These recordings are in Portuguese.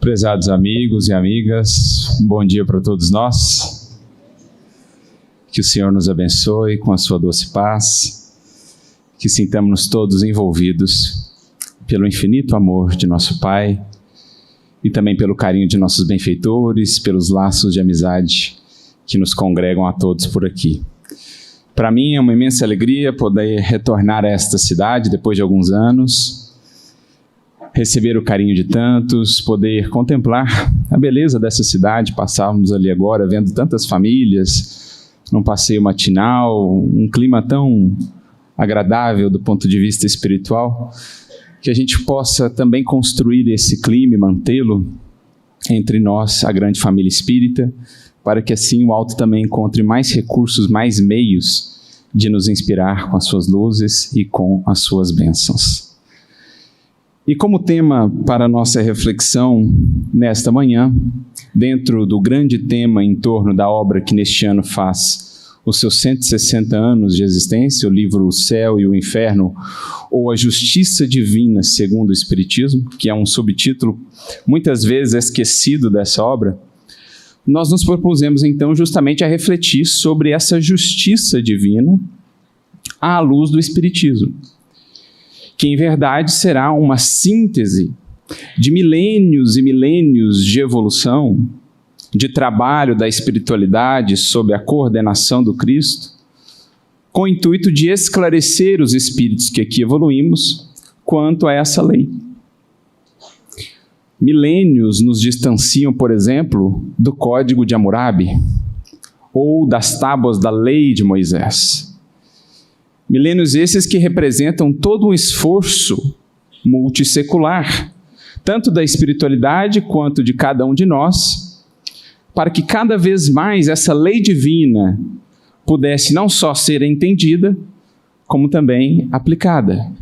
Prezados amigos e amigas, bom dia para todos nós. Que o Senhor nos abençoe com a sua doce paz, que sintamos-nos todos envolvidos pelo infinito amor de nosso Pai e também pelo carinho de nossos benfeitores, pelos laços de amizade que nos congregam a todos por aqui. Para mim é uma imensa alegria poder retornar a esta cidade depois de alguns anos, receber o carinho de tantos, poder contemplar a beleza dessa cidade. Passávamos ali agora vendo tantas famílias, num passeio matinal, um clima tão agradável do ponto de vista espiritual, que a gente possa também construir esse clima e mantê-lo entre nós, a grande família espírita, para que assim o alto também encontre mais recursos, mais meios de nos inspirar com as suas luzes e com as suas bênçãos. E como tema para a nossa reflexão nesta manhã, dentro do grande tema em torno da obra que neste ano faz os seus 160 anos de existência, o livro O Céu e o Inferno, ou A Justiça Divina segundo o Espiritismo, que é um subtítulo muitas vezes esquecido dessa obra, nós nos propusemos então justamente a refletir sobre essa justiça divina à luz do Espiritismo, que em verdade será uma síntese de milênios e milênios de evolução, de trabalho da espiritualidade sob a coordenação do Cristo, com o intuito de esclarecer os espíritos que aqui evoluímos quanto a essa lei. Milênios nos distanciam, por exemplo, do Código de Hammurabi ou das tábuas da Lei de Moisés. Milênios esses que representam todo um esforço multissecular, tanto da espiritualidade quanto de cada um de nós, para que cada vez mais essa lei divina pudesse não só ser entendida, como também aplicada.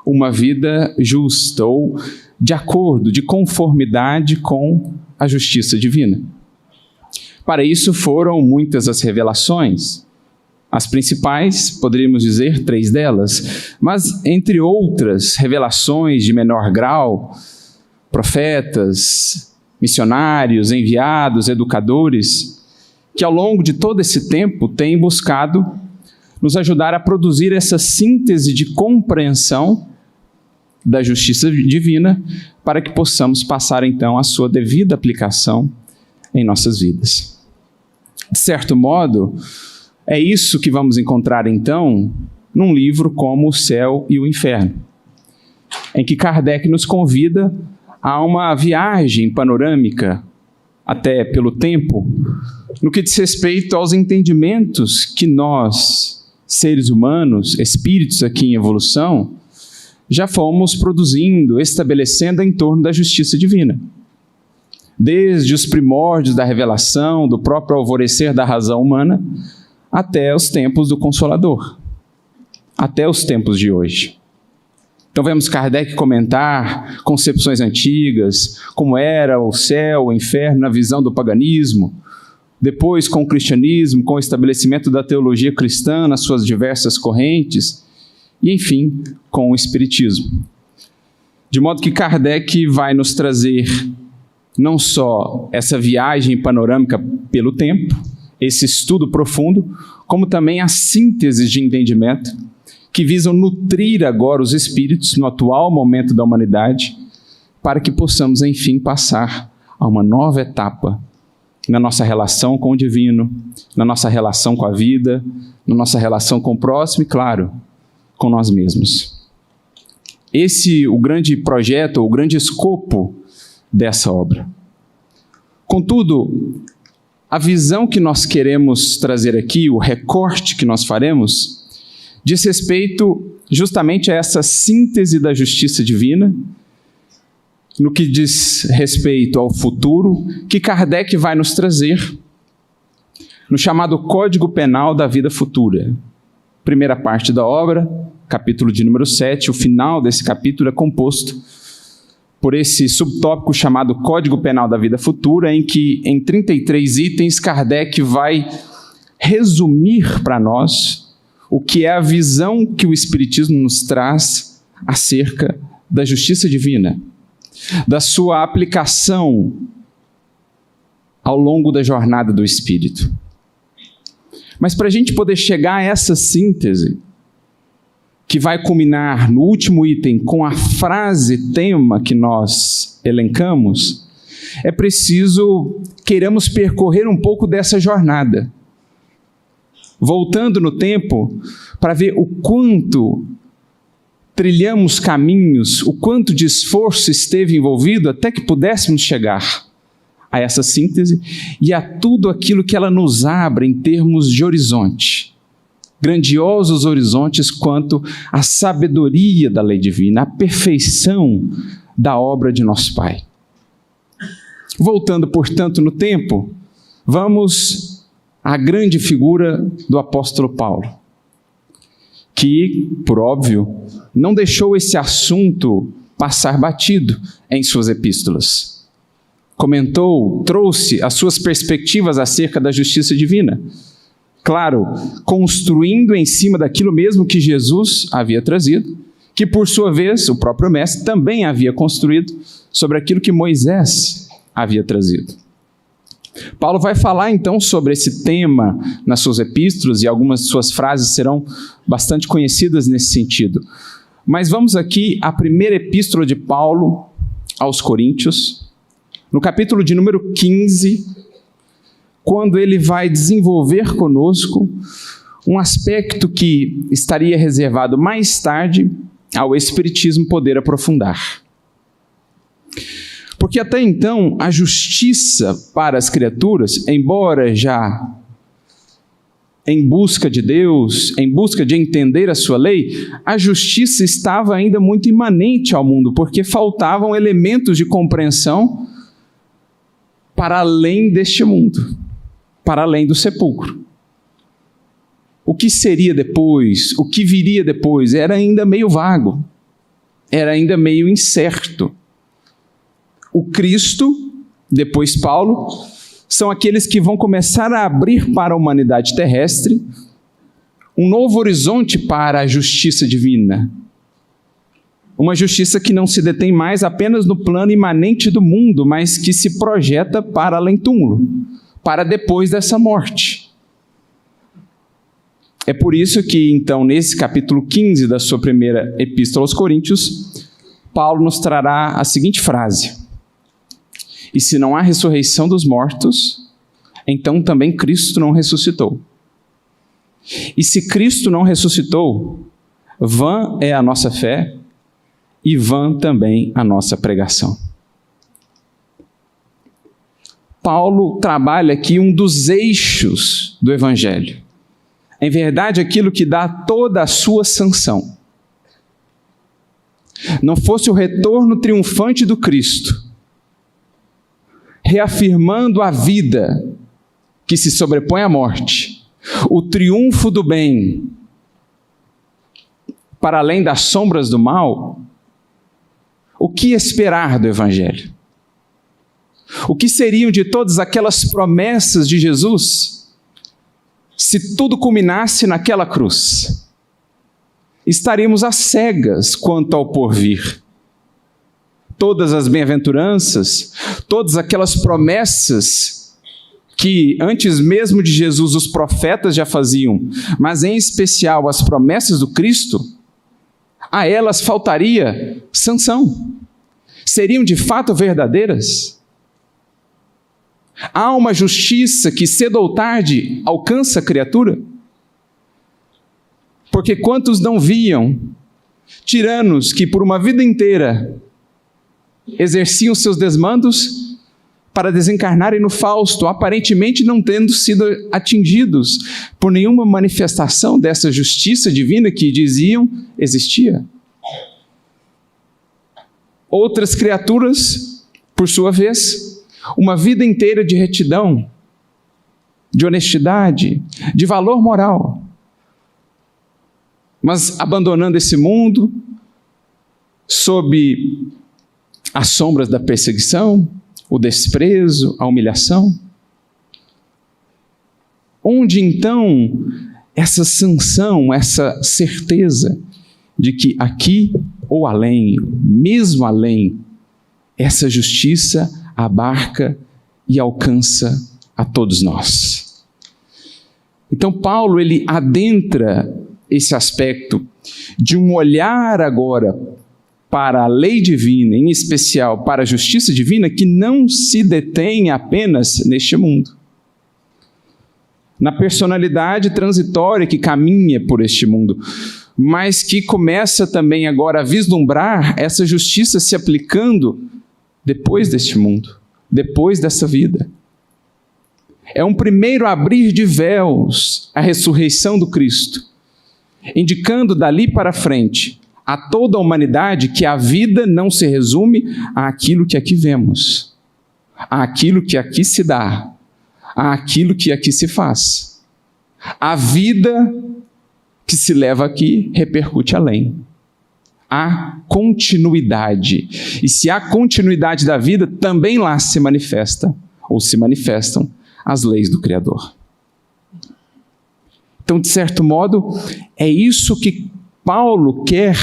Uma vida justa ou de acordo, de conformidade com a justiça divina. Para isso foram muitas as revelações. As principais, poderíamos dizer 3 delas, mas entre outras revelações de menor grau, profetas, missionários, enviados, educadores, que ao longo de todo esse tempo têm buscado nos ajudar a produzir essa síntese de compreensão da justiça divina, para que possamos passar então a sua devida aplicação em nossas vidas. De certo modo, é isso que vamos encontrar, então, num livro como O Céu e o Inferno, em que Kardec nos convida a uma viagem panorâmica, até pelo tempo, no que diz respeito aos entendimentos que nós, seres humanos, espíritos aqui em evolução, já fomos produzindo, estabelecendo em torno da justiça divina. Desde os primórdios da revelação, do próprio alvorecer da razão humana, até os tempos do Consolador, até os tempos de hoje. Então vemos Kardec comentar concepções antigas, como era o céu, o inferno, na visão do paganismo, depois com o cristianismo, com o estabelecimento da teologia cristã nas suas diversas correntes, e enfim, com o espiritismo. De modo que Kardec vai nos trazer não só essa viagem panorâmica pelo tempo, esse estudo profundo, como também as sínteses de entendimento que visam nutrir agora os espíritos no atual momento da humanidade, para que possamos, enfim, passar a uma nova etapa na nossa relação com o divino, na nossa relação com a vida, na nossa relação com o próximo e, claro, com nós mesmos. Esse é o grande projeto, o grande escopo dessa obra. Contudo, a visão que nós queremos trazer aqui, o recorte que nós faremos, diz respeito justamente a essa síntese da justiça divina, no que diz respeito ao futuro, que Kardec vai nos trazer no chamado Código Penal da Vida Futura. Primeira parte da obra, capítulo de número 7, o final desse capítulo é composto por esse subtópico chamado Código Penal da Vida Futura, em que, em 33 itens, Kardec vai resumir para nós o que é a visão que o Espiritismo nos traz acerca da justiça divina, da sua aplicação ao longo da jornada do Espírito. Mas para a gente poder chegar a essa síntese, que vai culminar no último item com a frase tema que nós elencamos, é preciso queiramos percorrer um pouco dessa jornada, voltando no tempo para ver o quanto trilhamos caminhos, o quanto de esforço esteve envolvido até que pudéssemos chegar a essa síntese e a tudo aquilo que ela nos abre em termos de horizonte. Grandiosos horizontes quanto à sabedoria da lei divina, à perfeição da obra de nosso Pai. Voltando, portanto, no tempo, vamos à grande figura do apóstolo Paulo, que, por óbvio, não deixou esse assunto passar batido em suas epístolas. Comentou, trouxe as suas perspectivas acerca da justiça divina. Claro, construindo em cima daquilo mesmo que Jesus havia trazido, que por sua vez o próprio mestre também havia construído sobre aquilo que Moisés havia trazido. Paulo vai falar então sobre esse tema nas suas epístolas e algumas de suas frases serão bastante conhecidas nesse sentido. Mas vamos aqui à primeira epístola de Paulo aos Coríntios, no capítulo de número 15, quando ele vai desenvolver conosco um aspecto que estaria reservado mais tarde ao Espiritismo poder aprofundar. Porque até então, a justiça para as criaturas, embora já em busca de Deus, em busca de entender a sua lei, a justiça estava ainda muito imanente ao mundo, porque faltavam elementos de compreensão para além deste mundo, para além do sepulcro. O que seria depois, o que viria depois, era ainda meio vago, era ainda meio incerto. O Cristo, depois Paulo, são aqueles que vão começar a abrir para a humanidade terrestre um novo horizonte para a justiça divina. Uma justiça que não se detém mais apenas no plano imanente do mundo, mas que se projeta para além túmulo, para depois dessa morte. É por isso que, então, nesse capítulo 15 da sua primeira epístola aos Coríntios, Paulo nos trará a seguinte frase: e se não há ressurreição dos mortos, então também Cristo não ressuscitou. E se Cristo não ressuscitou, vã é a nossa fé e vã também a nossa pregação. Paulo trabalha aqui um dos eixos do Evangelho. Em verdade, aquilo que dá toda a sua sanção. Não fosse o retorno triunfante do Cristo, reafirmando a vida que se sobrepõe à morte, o triunfo do bem para além das sombras do mal, o que esperar do Evangelho? O que seriam de todas aquelas promessas de Jesus se tudo culminasse naquela cruz? Estaríamos às cegas quanto ao porvir. Todas as bem-aventuranças, todas aquelas promessas que antes mesmo de Jesus os profetas já faziam, mas em especial as promessas do Cristo, a elas faltaria sanção. Seriam de fato verdadeiras? Há uma justiça que cedo ou tarde alcança a criatura? Porque quantos não viam tiranos que por uma vida inteira exerciam seus desmandos para desencarnarem no Fausto, aparentemente não tendo sido atingidos por nenhuma manifestação dessa justiça divina que diziam existia. Outras criaturas, por sua vez, uma vida inteira de retidão, de honestidade, de valor moral, mas abandonando esse mundo, sob as sombras da perseguição, o desprezo, a humilhação. Onde então essa sanção, essa certeza de que aqui ou além, mesmo além, essa justiça abarca e alcança a todos nós. Então Paulo, ele adentra esse aspecto de um olhar agora para a lei divina, em especial para a justiça divina, que não se detém apenas neste mundo. Na personalidade transitória que caminha por este mundo, mas que começa também agora a vislumbrar essa justiça se aplicando depois deste mundo, depois dessa vida. É um primeiro abrir de véus a ressurreição do Cristo, indicando dali para frente a toda a humanidade que a vida não se resume àquilo que aqui vemos, àquilo que aqui se dá, àquilo que aqui se faz. A vida que se leva aqui repercute além. Há continuidade. E se há continuidade da vida, também lá se manifesta, ou se manifestam, as leis do Criador. Então, de certo modo, é isso que Paulo quer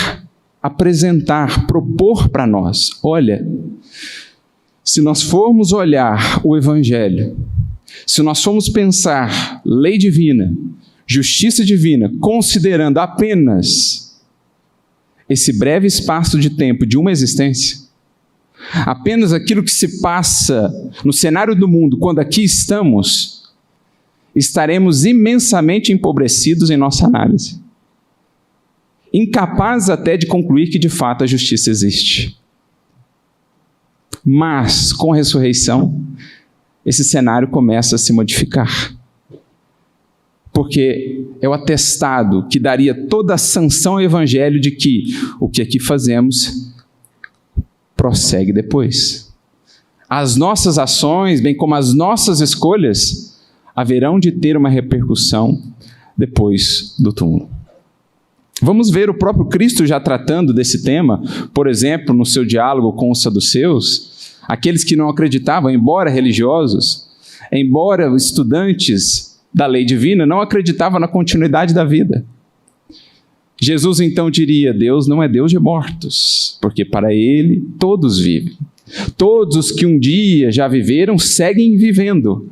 apresentar, propor para nós. Olha, se nós formos olhar o Evangelho, se nós formos pensar lei divina, justiça divina, considerando apenas esse breve espaço de tempo de uma existência, apenas aquilo que se passa no cenário do mundo, quando aqui estamos, estaremos imensamente empobrecidos em nossa análise. Incapazes até de concluir que de fato a justiça existe. Mas, com a ressurreição, esse cenário começa a se modificar. Porque é o atestado que daria toda a sanção ao Evangelho de que o que aqui fazemos prossegue depois. As nossas ações, bem como as nossas escolhas, haverão de ter uma repercussão depois do túmulo. Vamos ver o próprio Cristo já tratando desse tema, por exemplo, no seu diálogo com os saduceus, aqueles que não acreditavam, embora religiosos, embora estudantes da lei divina, não acreditavam na continuidade da vida. Jesus então diria: Deus não é Deus de mortos, porque para Ele todos vivem. Todos os que um dia já viveram seguem vivendo.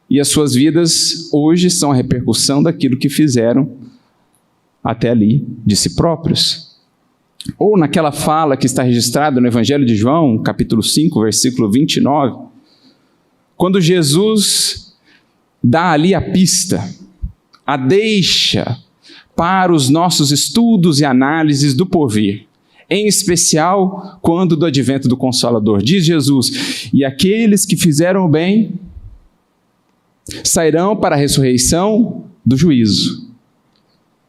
E as suas vidas hoje são a repercussão daquilo que fizeram até ali de si próprios. Ou naquela fala que está registrada no Evangelho de João, capítulo 5, versículo 29, quando Jesus dá ali a pista, a deixa para os nossos estudos e análises do porvir, em especial quando do advento do Consolador. Diz Jesus: e aqueles que fizeram o bem sairão para a ressurreição do juízo.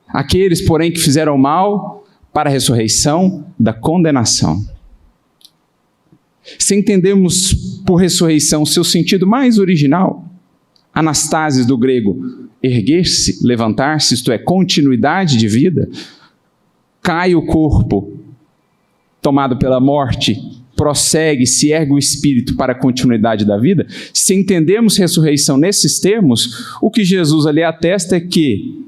Aqueles, porém, que fizeram o mal, para a ressurreição da condenação. Se entendemos por ressurreição o seu sentido mais original, anastasis do grego, erguer-se, levantar-se, isto é, continuidade de vida, cai o corpo, tomado pela morte, prossegue, se ergue o espírito para a continuidade da vida. Se entendemos ressurreição nesses termos, o que Jesus ali atesta é que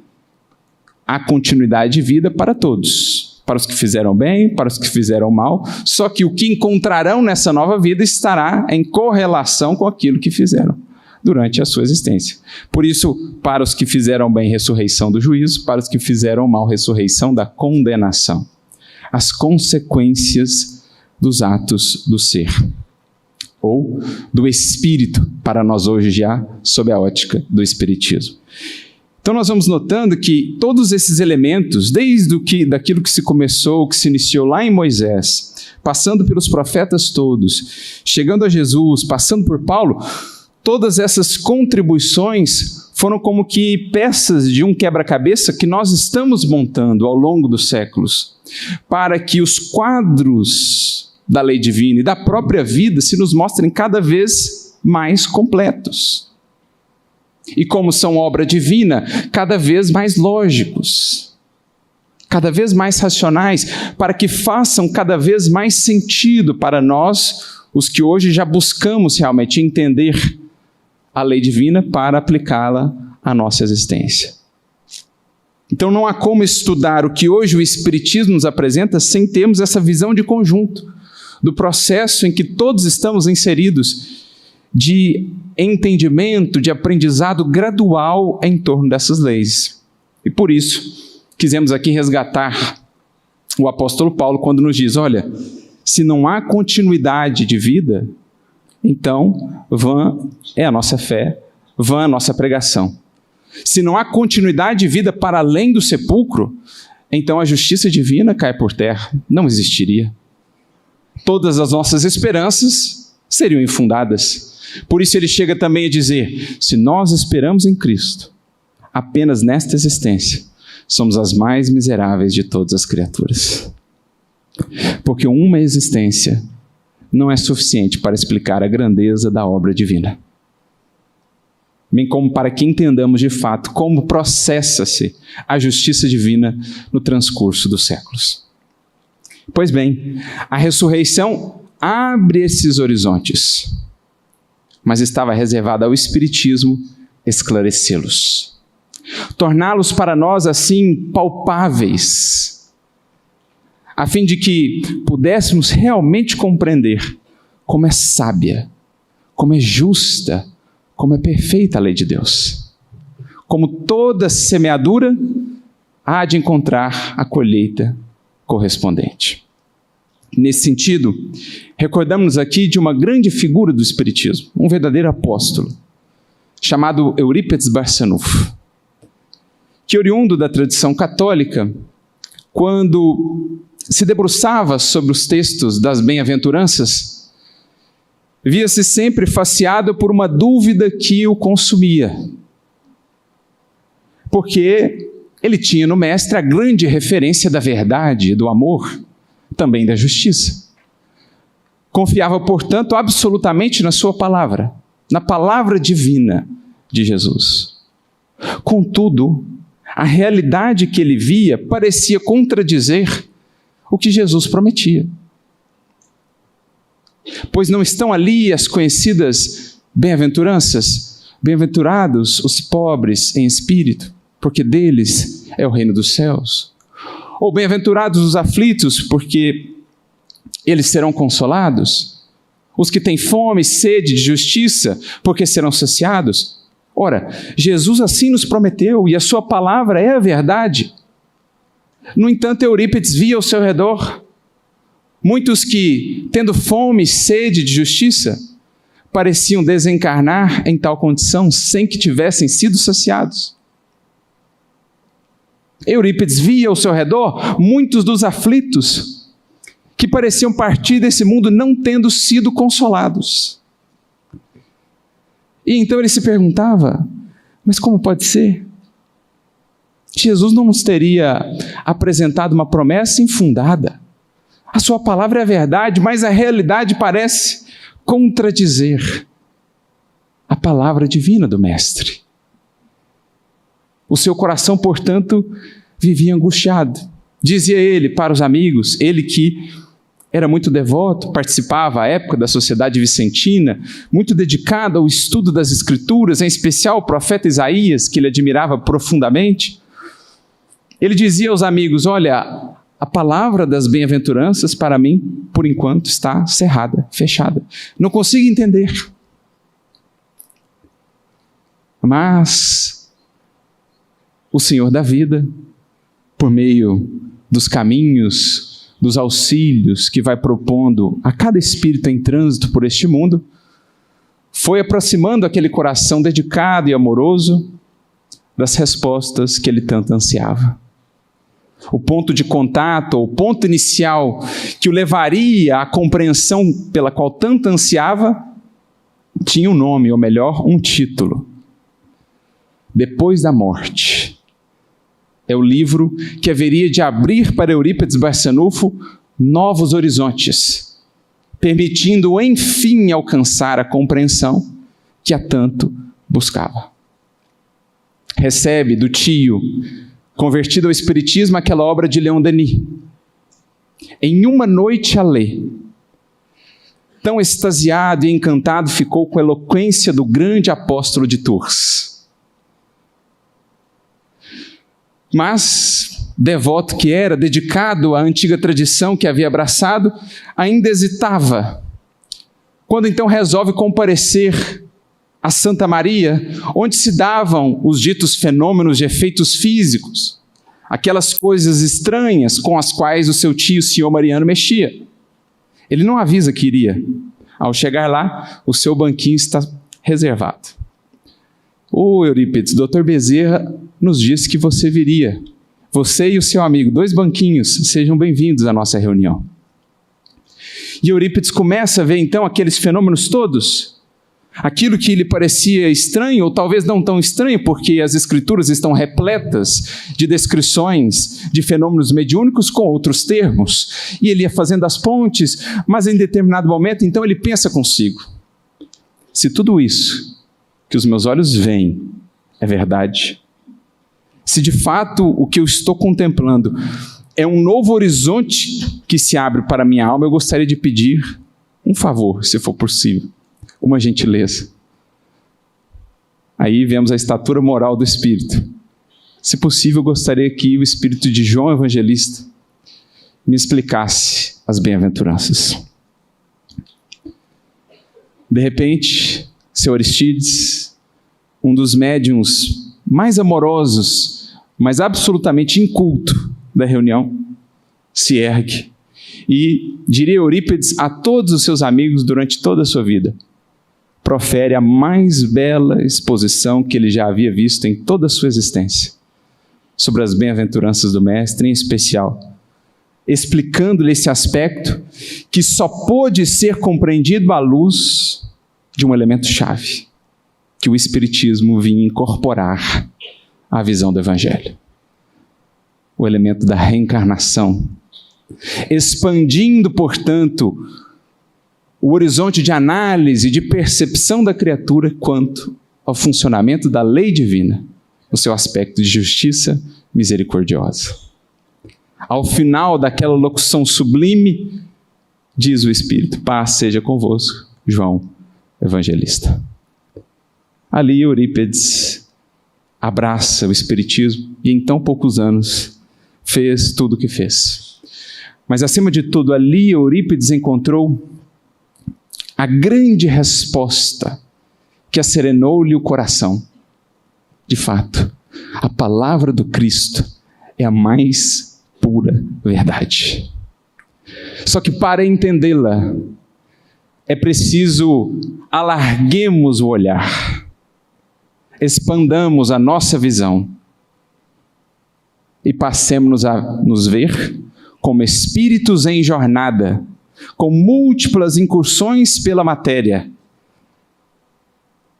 há continuidade de vida para todos, para os que fizeram bem, para os que fizeram mal, só que o que encontrarão nessa nova vida estará em correlação com aquilo que fizeram durante a sua existência. Por isso, para os que fizeram bem, ressurreição do juízo, para os que fizeram mal, ressurreição da condenação. As consequências dos atos do ser, ou do espírito, para nós hoje já sob a ótica do espiritismo. Então nós vamos notando que todos esses elementos, desde daquilo que se começou, que se iniciou lá em Moisés, passando pelos profetas todos, chegando a Jesus, passando por Paulo, todas essas contribuições foram como que peças de um quebra-cabeça que nós estamos montando ao longo dos séculos, para que os quadros da lei divina e da própria vida se nos mostrem cada vez mais completos. E como são obra divina, cada vez mais lógicos, cada vez mais racionais, para que façam cada vez mais sentido para nós, os que hoje já buscamos realmente entender a lei divina para aplicá-la à nossa existência. Então não há como estudar o que hoje o Espiritismo nos apresenta sem termos essa visão de conjunto, do processo em que todos estamos inseridos de entendimento, de aprendizado gradual em torno dessas leis. E por isso, quisemos aqui resgatar o apóstolo Paulo quando nos diz, olha, se não há continuidade de vida, então vã é a nossa fé, vã a nossa pregação. Se não há continuidade de vida para além do sepulcro, então a justiça divina cai por terra, não existiria. Todas as nossas esperanças seriam infundadas. Por isso ele chega também a dizer, se nós esperamos em Cristo, apenas nesta existência, somos as mais miseráveis de todas as criaturas. Porque uma existência não é suficiente para explicar a grandeza da obra divina, bem como para que entendamos de fato como processa-se a justiça divina no transcurso dos séculos. Pois bem, a ressurreição abre esses horizontes, mas estava reservada ao Espiritismo esclarecê-los, torná-los para nós assim palpáveis, a fim de que pudéssemos realmente compreender como é sábia, como é justa, como é perfeita a lei de Deus. Como toda semeadura há de encontrar a colheita correspondente. Nesse sentido, recordamos aqui de uma grande figura do Espiritismo, um verdadeiro apóstolo, chamado Eurípides Barçanufo, que oriundo da tradição católica, quando se debruçava sobre os textos das bem-aventuranças, via-se sempre faceado por uma dúvida que o consumia. Porque ele tinha no mestre a grande referência da verdade, do amor, também da justiça. Confiava, portanto, absolutamente na sua palavra, na palavra divina de Jesus. Contudo, a realidade que ele via parecia contradizer o que Jesus prometia. Pois não estão ali as conhecidas bem-aventuranças? Bem-aventurados os pobres em espírito, porque deles é o reino dos céus. Ou bem-aventurados os aflitos, porque eles serão consolados. Os que têm fome e sede de justiça, porque serão saciados. Ora, Jesus assim nos prometeu, e a sua palavra é a verdade. No entanto, Eurípides via ao seu redor muitos que, tendo fome e sede de justiça, pareciam desencarnar em tal condição sem que tivessem sido saciados. Eurípides via ao seu redor muitos dos aflitos que pareciam partir desse mundo não tendo sido consolados. E então ele se perguntava, mas como pode ser? Jesus não nos teria apresentado uma promessa infundada. A sua palavra é a verdade, mas a realidade parece contradizer a palavra divina do Mestre. O seu coração, portanto, vivia angustiado. Dizia ele para os amigos, ele que era muito devoto, participava à época da Sociedade Vicentina, muito dedicado ao estudo das Escrituras, em especial o profeta Isaías, que ele admirava profundamente. Ele dizia aos amigos, olha, a palavra das bem-aventuranças, para mim, por enquanto, está cerrada, fechada. Não consigo entender. Mas o Senhor da vida, por meio dos caminhos, dos auxílios que vai propondo a cada espírito em trânsito por este mundo, foi aproximando aquele coração dedicado e amoroso das respostas que ele tanto ansiava. O ponto de contato, o ponto inicial que o levaria à compreensão pela qual tanto ansiava, tinha um nome, ou melhor, um título. Depois da morte. É o livro que haveria de abrir para Eurípides Barçanufo novos horizontes, permitindo enfim alcançar a compreensão que há tanto buscava. Recebe do tio, convertido ao Espiritismo, aquela obra de Leon Denis. Em uma noite a ler, tão extasiado e encantado ficou com a eloquência do grande apóstolo de Tours. Mas, devoto que era, dedicado à antiga tradição que havia abraçado, ainda hesitava. Quando então resolve comparecer a Santa Maria, onde se davam os ditos fenômenos de efeitos físicos, aquelas coisas estranhas com as quais o seu tio, senhor Mariano, mexia. Ele não avisa que iria. Ao chegar lá, o seu banquinho está reservado. Ô Eurípides, Dr. Bezerra nos disse que você viria. Você e o seu amigo, 2 banquinhos, sejam bem-vindos à nossa reunião. E Eurípides começa a ver então aqueles fenômenos todos. Aquilo que lhe parecia estranho, ou talvez não tão estranho, porque as escrituras estão repletas de descrições de fenômenos mediúnicos com outros termos. E ele ia fazendo as pontes, mas em determinado momento, então ele pensa consigo: se tudo isso que os meus olhos veem é verdade, se de fato o que eu estou contemplando é um novo horizonte que se abre para a minha alma, eu gostaria de pedir um favor, se for possível. Uma gentileza. Aí vemos a estatura moral do Espírito. Se possível, eu gostaria que o Espírito de João Evangelista me explicasse as bem-aventuranças. De repente, seu Aristides, um dos médiuns mais amorosos, mas absolutamente inculto da reunião, se ergue e, diria Eurípides a todos os seus amigos durante toda a sua vida, profere a mais bela exposição que ele já havia visto em toda a sua existência, sobre as bem-aventuranças do Mestre, em especial, explicando-lhe esse aspecto que só pôde ser compreendido à luz de um elemento-chave, que o Espiritismo vinha incorporar à visão do Evangelho. O elemento da reencarnação, expandindo, portanto, o horizonte de análise, de percepção da criatura quanto ao funcionamento da lei divina, no seu aspecto de justiça misericordiosa. Ao final daquela locução sublime, diz o Espírito: paz seja convosco, João Evangelista. Ali Eurípides abraça o Espiritismo e em tão poucos anos fez tudo o que fez. Mas acima de tudo, ali Eurípides encontrou a grande resposta que acerenou-lhe o coração. De fato, a palavra do Cristo é a mais pura verdade. Só que para entendê-la, é preciso alarguemos o olhar, expandamos a nossa visão e passemos a nos ver como espíritos em jornada, com múltiplas incursões pela matéria.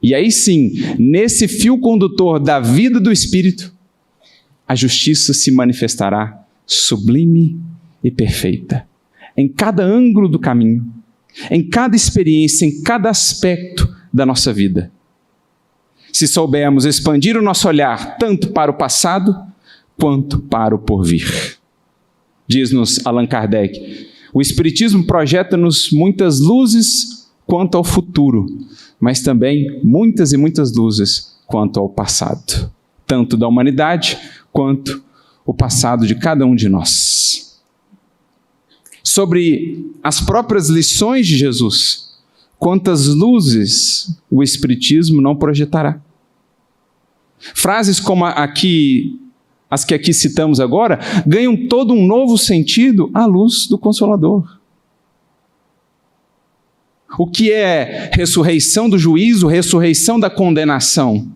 E aí sim, nesse fio condutor da vida do Espírito, a justiça se manifestará sublime e perfeita, em cada ângulo do caminho, em cada experiência, em cada aspecto da nossa vida. Se soubermos expandir o nosso olhar tanto para o passado, quanto para o porvir. Diz-nos Allan Kardec: o Espiritismo projeta-nos muitas luzes quanto ao futuro, mas também muitas e muitas luzes quanto ao passado, tanto da humanidade quanto o passado de cada um de nós. Sobre as próprias lições de Jesus, quantas luzes o Espiritismo não projetará. Frases como as que aqui citamos agora, ganham todo um novo sentido à luz do Consolador. O que é ressurreição do juízo, ressurreição da condenação?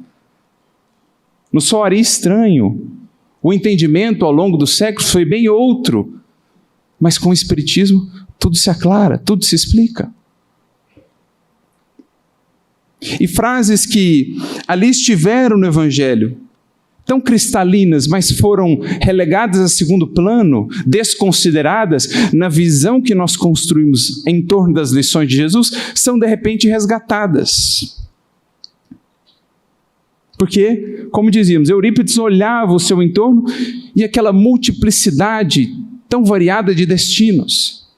Nos soaria estranho. O entendimento ao longo dos séculos foi bem outro. Mas com o Espiritismo, tudo se aclara, tudo se explica. E frases que ali estiveram no Evangelho, tão cristalinas, mas foram relegadas a segundo plano, desconsideradas na visão que nós construímos em torno das lições de Jesus, são de repente resgatadas. Porque, como dizíamos, Eurípides olhava o seu entorno e aquela multiplicidade tão variada de destinos.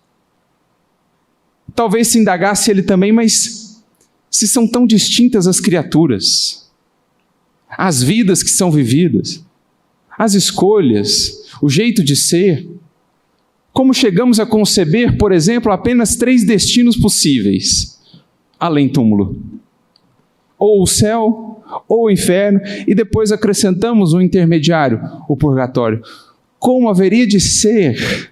Talvez se indagasse ele também, mas se são tão distintas as criaturas, as vidas que são vividas, as escolhas, o jeito de ser. Como chegamos a conceber, por exemplo, apenas 3 destinos possíveis, além túmulo. Ou o céu, ou o inferno, e depois acrescentamos um intermediário, o purgatório. Como haveria de ser,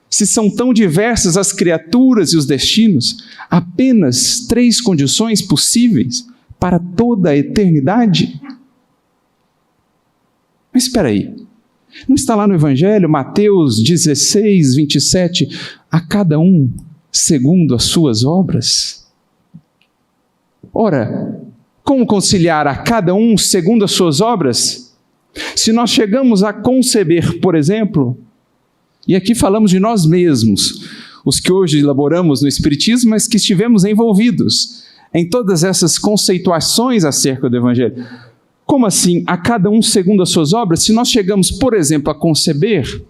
se são tão diversas as criaturas e os destinos, apenas 3 condições possíveis para toda a eternidade? Mas espera aí, não está lá no Evangelho, Mateus 16, 27, a cada um segundo as suas obras? Ora, como conciliar a cada um segundo as suas obras? Se nós chegamos a conceber, por exemplo, e aqui falamos de nós mesmos, os que hoje elaboramos no Espiritismo, mas que estivemos envolvidos em todas essas conceituações acerca do Evangelho. Como assim, a cada um segundo as suas obras? Se nós chegamos, por exemplo, a conceber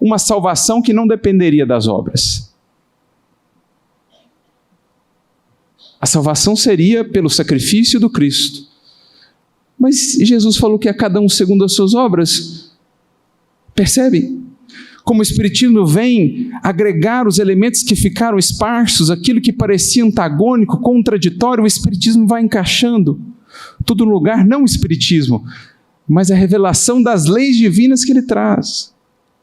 uma salvação que não dependeria das obras. A salvação seria pelo sacrifício do Cristo. Mas Jesus falou que a cada um segundo as suas obras. Percebe? Como o Espiritismo vem agregar os elementos que ficaram esparsos, aquilo que parecia antagônico, contraditório, o Espiritismo vai encaixando tudo no lugar, não o Espiritismo, mas a revelação das leis divinas que ele traz.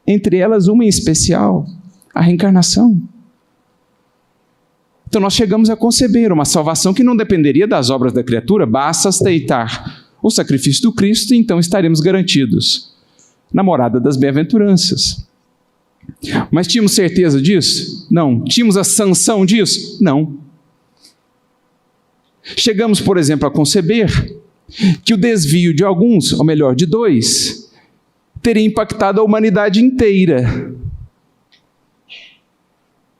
Entre elas, uma em especial, a reencarnação. Então nós chegamos a conceber uma salvação que não dependeria das obras da criatura, basta aceitar o sacrifício do Cristo e então estaremos garantidos na morada das bem-aventuranças. Mas tínhamos certeza disso? Não. Tínhamos a sanção disso? Não. Chegamos, por exemplo, a conceber que o desvio de alguns, ou melhor, de 2, teria impactado a humanidade inteira.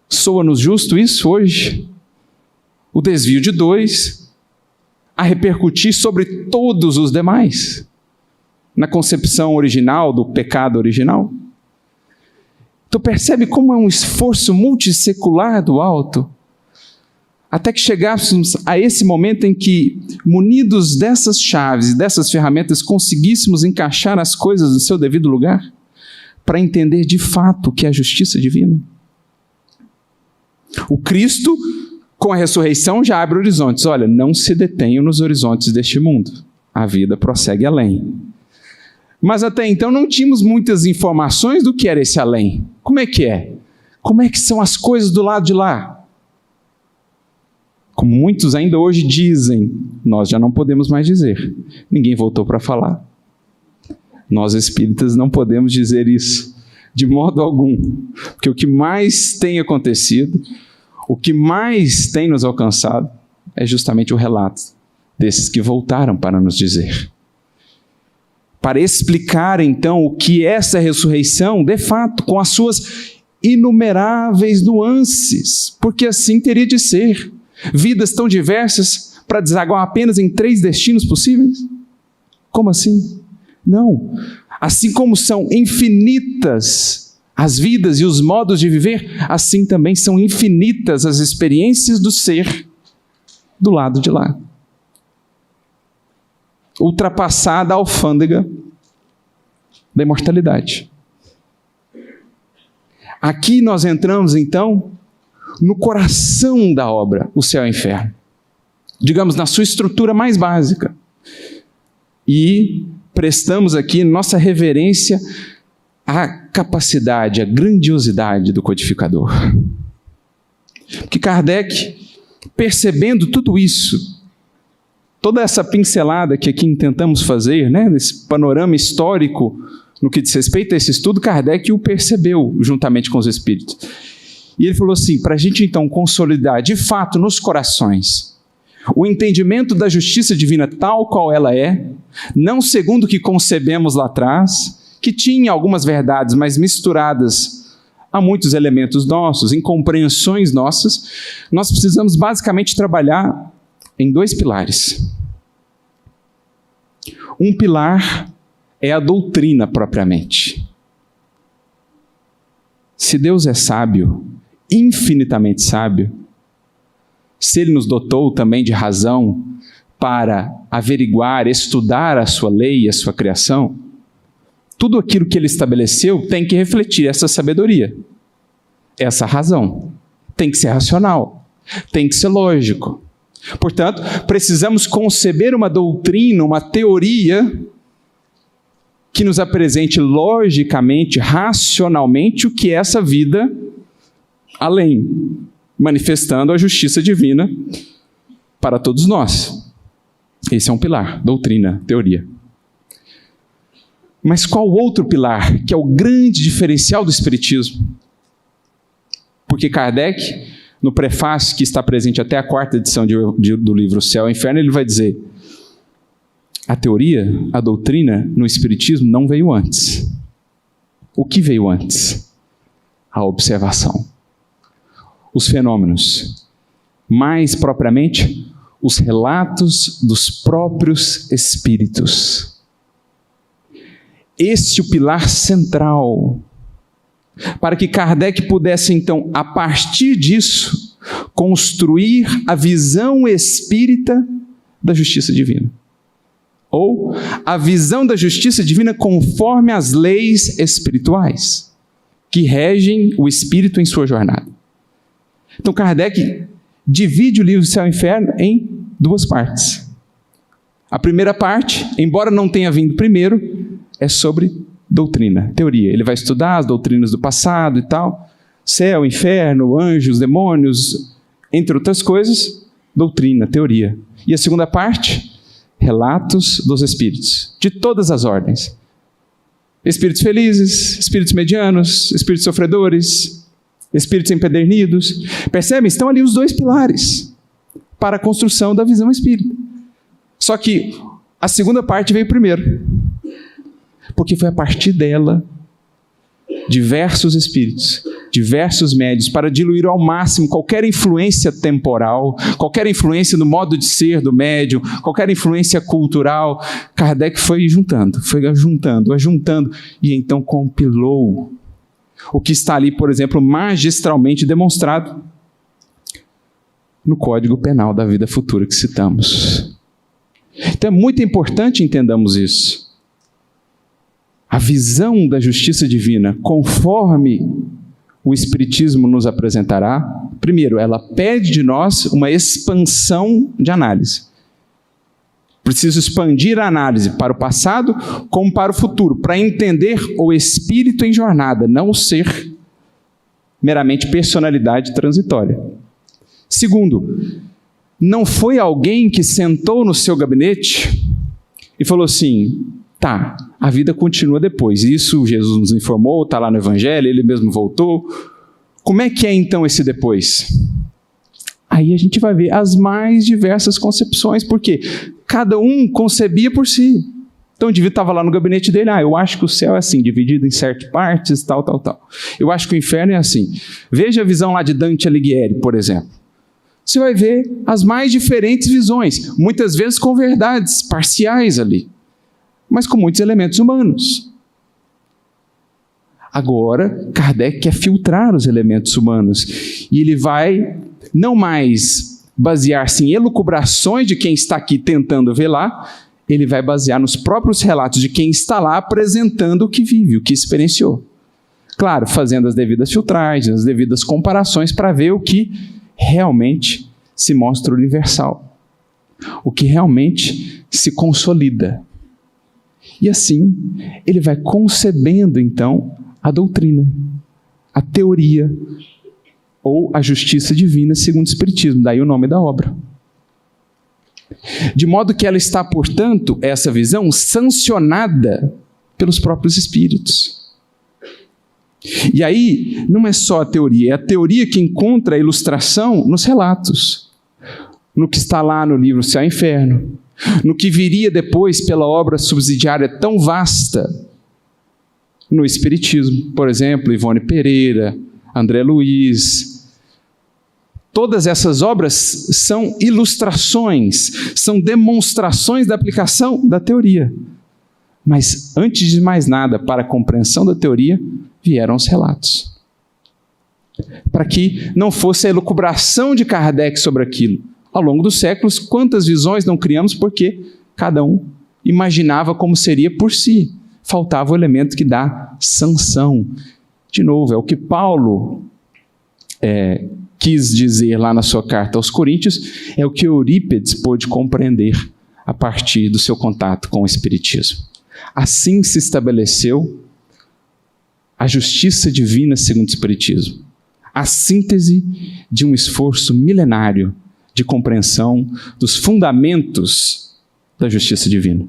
Soa-nos justo isso hoje? O desvio de 2 a repercutir sobre todos os demais, na concepção original do pecado original? Tu percebe como é um esforço multissecular do alto? Até que chegássemos a esse momento em que, munidos dessas chaves e dessas ferramentas, conseguíssemos encaixar as coisas no seu devido lugar, para entender de fato o que é a justiça divina. O Cristo, com a ressurreição, já abre horizontes. Olha, não se detenham nos horizontes deste mundo. A vida prossegue além. Mas até então não tínhamos muitas informações do que era esse além. Como é que é? Como é que são as coisas do lado de lá? Como muitos ainda hoje dizem, nós já não podemos mais dizer. Ninguém voltou para falar. Nós espíritas não podemos dizer isso, de modo algum. Porque o que mais tem acontecido, o que mais tem nos alcançado, é justamente o relato desses que voltaram para nos dizer. Para explicar, então, o que é essa ressurreição, de fato, com as suas inumeráveis nuances, porque assim teria de ser. Vidas tão diversas para desaguar apenas em 3 destinos possíveis? Como assim? Não. Assim como são infinitas as vidas e os modos de viver, assim também são infinitas as experiências do ser do lado de lá. Ultrapassada a alfândega da imortalidade. Aqui nós entramos, então, no coração da obra, o céu e o inferno. Digamos, na sua estrutura mais básica. E prestamos aqui nossa reverência à capacidade, à grandiosidade do codificador. Porque Kardec, percebendo tudo isso, toda essa pincelada que aqui tentamos fazer, né, nesse panorama histórico, no que diz respeito a esse estudo, Kardec o percebeu juntamente com os espíritos. E ele falou assim, para a gente então consolidar de fato nos corações o entendimento da justiça divina tal qual ela é, não segundo o que concebemos lá atrás, que tinha algumas verdades, mas misturadas a muitos elementos nossos, incompreensões nossas, nós precisamos basicamente trabalhar em 2 pilares. Um pilar é a doutrina propriamente. Se Deus é sábio, infinitamente sábio, se Ele nos dotou também de razão para averiguar, estudar a sua lei e a sua criação, tudo aquilo que ele estabeleceu tem que refletir essa sabedoria, essa razão. Tem que ser racional, tem que ser lógico. Portanto, precisamos conceber uma doutrina, uma teoria que nos apresente logicamente, racionalmente o que é essa vida além, manifestando a justiça divina para todos nós. Esse é um pilar, doutrina, teoria. Mas qual outro pilar, que é o grande diferencial do Espiritismo? Porque Kardec, no prefácio que está presente até a 4ª edição do livro Céu e Inferno, ele vai dizer: a teoria, a doutrina no Espiritismo não veio antes. O que veio antes? A observação. Os fenômenos. Mais propriamente, os relatos dos próprios espíritos. Este é o pilar central, para que Kardec pudesse, então, a partir disso, construir a visão espírita da justiça divina. Ou a visão da justiça divina conforme as leis espirituais, que regem o espírito em sua jornada. Então, Kardec divide o livro Céu e Inferno em 2 partes. A primeira parte, embora não tenha vindo primeiro, é sobre doutrina, teoria. Ele vai estudar as doutrinas do passado e tal, céu, inferno, anjos, demônios, entre outras coisas, doutrina, teoria. E a segunda parte, relatos dos espíritos, de todas as ordens. Espíritos felizes, espíritos medianos, espíritos sofredores, espíritos empedernidos. Percebem? Estão ali os 2 pilares para a construção da visão espírita. Só que a segunda parte veio primeiro, porque foi a partir dela diversos espíritos, diversos médios, para diluir ao máximo qualquer influência temporal, qualquer influência no modo de ser do médium, qualquer influência cultural. Kardec foi juntando, e então compilou o que está ali, por exemplo, magistralmente demonstrado no Código Penal da Vida Futura que citamos. Então é muito importante entendamos isso. A visão da justiça divina, conforme o Espiritismo nos apresentará, primeiro, ela pede de nós uma expansão de análise. Preciso expandir a análise para o passado como para o futuro, para entender o espírito em jornada, não o ser meramente personalidade transitória. Segundo, não foi alguém que sentou no seu gabinete e falou assim: tá, a vida continua depois. Isso Jesus nos informou, está lá no Evangelho, ele mesmo voltou. Como é que é então esse depois? Aí a gente vai ver as mais diversas concepções, porque cada um concebia por si. Então o indivíduo estava lá no gabinete dele: eu acho que o céu é assim, dividido em certas partes, tal. Eu acho que o inferno é assim. Veja a visão lá de Dante Alighieri, por exemplo. Você vai ver as mais diferentes visões, muitas vezes com verdades parciais ali, mas com muitos elementos humanos. Agora, Kardec quer filtrar os elementos humanos, e ele vai não mais basear-se em elucubrações de quem está aqui tentando velar, ele vai basear nos próprios relatos de quem está lá apresentando o que vive, o que experienciou. Claro, fazendo as devidas filtragens, as devidas comparações para ver o que realmente se mostra universal, o que realmente se consolida. E assim, ele vai concebendo, então, a doutrina, a teoria, ou a justiça divina segundo o Espiritismo, daí o nome da obra. De modo que ela está, portanto, essa visão, sancionada pelos próprios Espíritos. E aí, não é só a teoria, é a teoria que encontra a ilustração nos relatos, no que está lá no livro Céu e Inferno, no que viria depois pela obra subsidiária tão vasta no Espiritismo, por exemplo, Ivone Pereira, André Luiz. Todas essas obras são ilustrações, são demonstrações da aplicação da teoria. Mas, antes de mais nada, para a compreensão da teoria, vieram os relatos. Para que não fosse a elucubração de Kardec sobre aquilo. Ao longo dos séculos, quantas visões não criamos porque cada um imaginava como seria por si, faltava o elemento que dá sanção. De novo, é o que Paulo quis dizer lá na sua carta aos Coríntios, é o que Eurípides pôde compreender a partir do seu contato com o Espiritismo. Assim se estabeleceu a justiça divina segundo o Espiritismo, a síntese de um esforço milenário de compreensão dos fundamentos da justiça divina.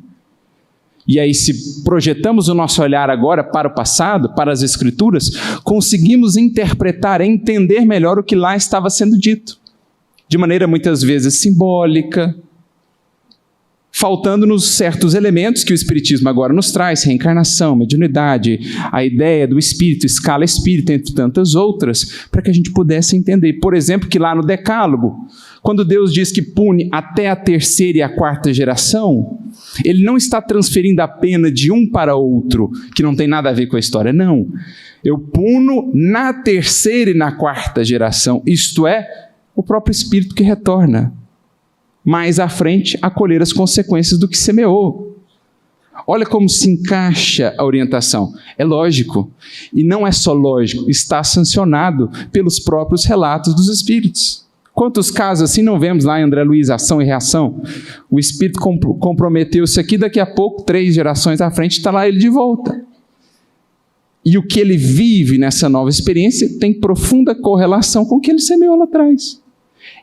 E aí, se projetamos o nosso olhar agora para o passado, para as Escrituras, conseguimos interpretar, entender melhor o que lá estava sendo dito, de maneira muitas vezes simbólica, faltando-nos certos elementos que o Espiritismo agora nos traz, reencarnação, mediunidade, a ideia do espírito, escala espírita, entre tantas outras, para que a gente pudesse entender. Por exemplo, que lá no Decálogo, quando Deus diz que pune até a terceira e a quarta geração, Ele não está transferindo a pena de um para outro, que não tem nada a ver com a história, não. Eu puno na terceira e na quarta geração, isto é, o próprio espírito que retorna mais à frente a colher as consequências do que semeou. Olha como se encaixa a orientação. É lógico. E não é só lógico, está sancionado pelos próprios relatos dos espíritos. Quantos casos assim não vemos lá em André Luiz, Ação e Reação? O espírito comprometeu-se aqui, daqui a pouco, 3 gerações à frente, está lá ele de volta. E o que ele vive nessa nova experiência tem profunda correlação com o que ele semeou lá atrás.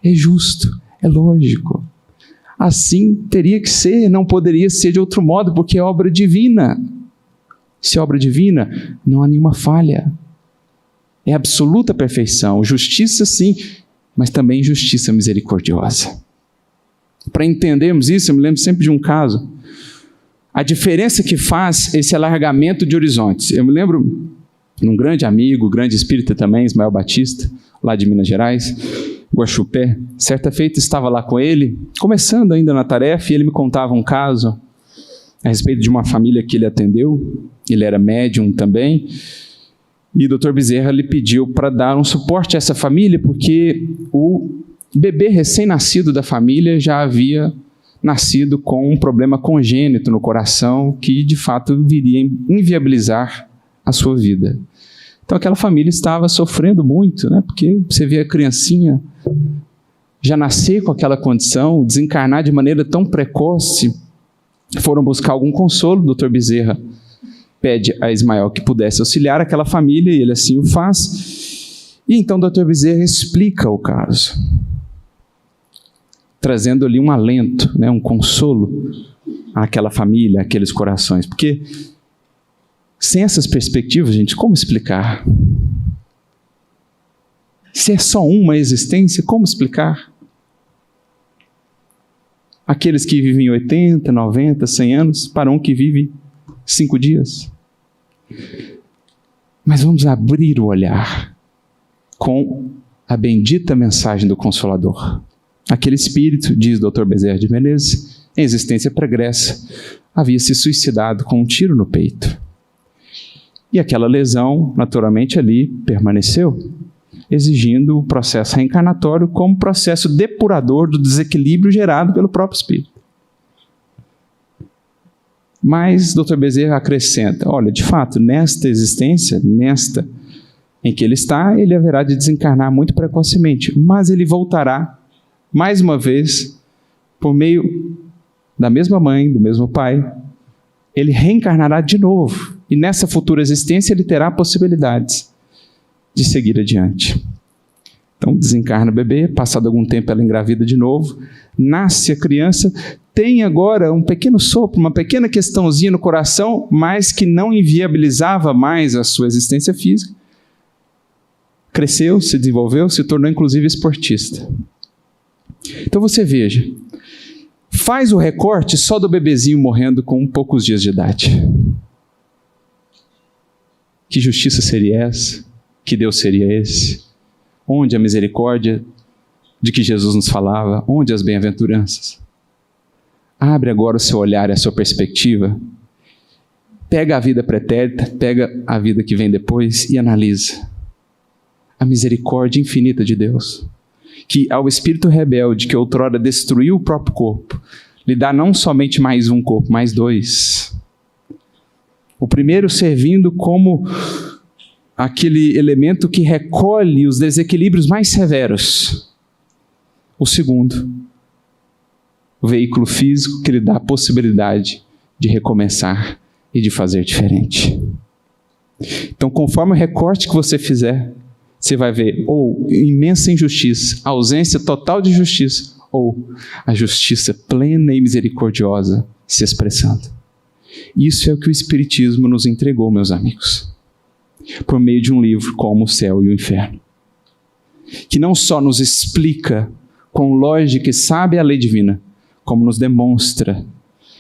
É justo, é lógico. Assim teria que ser, não poderia ser de outro modo, porque é obra divina. Se é obra divina, não há nenhuma falha. É absoluta perfeição, justiça sim, mas também justiça misericordiosa. Para entendermos isso, eu me lembro sempre de um caso. A diferença que faz esse alargamento de horizontes. Eu me lembro de um grande amigo, grande espírita também, Ismael Batista, lá de Minas Gerais, Guaxupé. Certa feita estava lá com ele, começando ainda na tarefa, e ele me contava um caso a respeito de uma família que ele atendeu. Ele era médium também, e o Dr. Bezerra lhe pediu para dar um suporte a essa família, porque o bebê recém-nascido da família já havia nascido com um problema congênito no coração que, de fato, viria a inviabilizar a sua vida. Então, aquela família estava sofrendo muito, né? Porque você vê a criancinha já nascer com aquela condição, desencarnar de maneira tão precoce. Foram buscar algum consolo, o Dr. Bezerra pede a Ismael que pudesse auxiliar aquela família, e ele assim o faz. E então o Dr. Bezerra explica o caso, trazendo ali um alento, né, um consolo àquela família, àqueles corações. Porque sem essas perspectivas, gente, como explicar? Se é só uma existência, como explicar? Aqueles que vivem 80, 90, 100 anos, para um que vive 5 dias. Mas vamos abrir o olhar com a bendita mensagem do Consolador. Aquele espírito, diz o Dr. Bezerra de Menezes, em existência pregressa, havia se suicidado com um tiro no peito. E aquela lesão, naturalmente, ali permaneceu, exigindo o processo reencarnatório como processo depurador do desequilíbrio gerado pelo próprio espírito. Mas Dr. Bezerra acrescenta, olha, de fato, nesta existência, nesta em que ele está, ele haverá de desencarnar muito precocemente, mas ele voltará, mais uma vez, por meio da mesma mãe, do mesmo pai, ele reencarnará de novo, e nessa futura existência ele terá possibilidades de seguir adiante. Então desencarna o bebê, passado algum tempo ela engravida de novo, nasce a criança, tem agora um pequeno sopro, uma pequena questãozinha no coração, mas que não inviabilizava mais a sua existência física. Cresceu, se desenvolveu, se tornou inclusive esportista. Então você veja, faz o recorte só do bebezinho morrendo com poucos dias de idade. Que justiça seria essa? Que Deus seria esse? Onde a misericórdia de que Jesus nos falava? Onde as bem-aventuranças? Abre agora o seu olhar e a sua perspectiva. Pega a vida pretérita, pega a vida que vem depois e analisa. A misericórdia infinita de Deus, que ao espírito rebelde que outrora destruiu o próprio corpo, lhe dá não somente mais um corpo, mais 2. O primeiro servindo como aquele elemento que recolhe os desequilíbrios mais severos. O segundo, o veículo físico que lhe dá a possibilidade de recomeçar e de fazer diferente. Então, conforme o recorte que você fizer, você vai ver ou imensa injustiça, ausência total de justiça, ou a justiça plena e misericordiosa se expressando. Isso é o que o Espiritismo nos entregou, meus amigos, por meio de um livro como O Céu e o Inferno, que não só nos explica com lógica e sábia a lei divina, como nos demonstra,